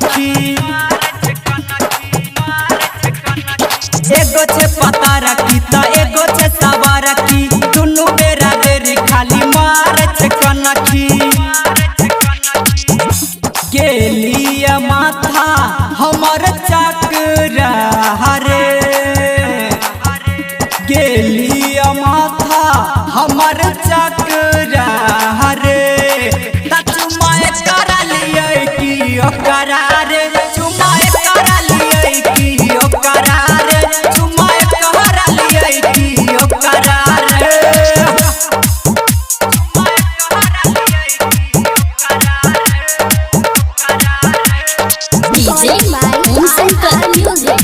कनखी एगो छे पता रखी त एगो छे सवा रखी दुनु बेरा बेरी खाली मार छे कनखी गेलिया माथा हमर चक्रा हरे गेलिया माथा हमर चक्रा हरे चुमाए करा लिये की ओकरा रे चुमाए करा लिये की ओकरा रे चुमाए करा लिये की ओकरा रे डीजे ओम शंकर म्यूजिक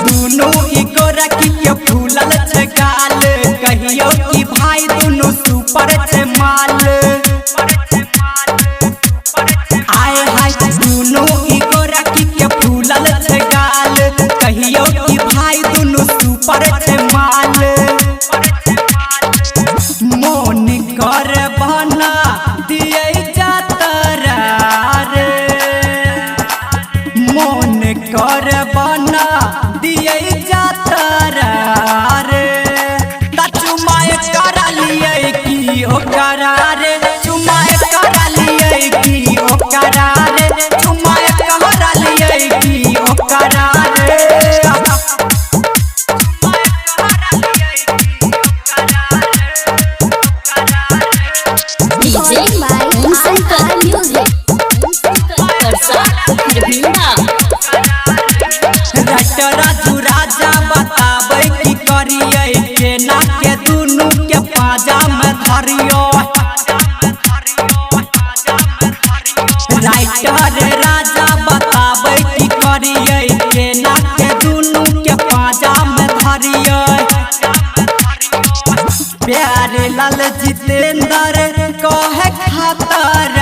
दुनु इको रखी के फूलल छे गाल कहियो कि भाई दुनु सुपर छे माल आए हाय दुनु इको रखी के फूलल छे गाल कहियो कि भाई दुनु सुपर छे माल मोन कर बना दिए जातरा रे मोन कर बना दिए जातरा रे चुमाए करा लिये की ओकरा रे चुमाए करा लिये की ओकरा रे चुमाए करा लिये की ओकरा रे डीजे ओम शंकर म्यूजिक राजू राजा बताबै की करिए केना के दुनु के पाजा में धरियो राइटर राजा बताबै की करिए केना के दुनु के पाजा में धरियो प्यारे लाल जितेंद्र कहे खातर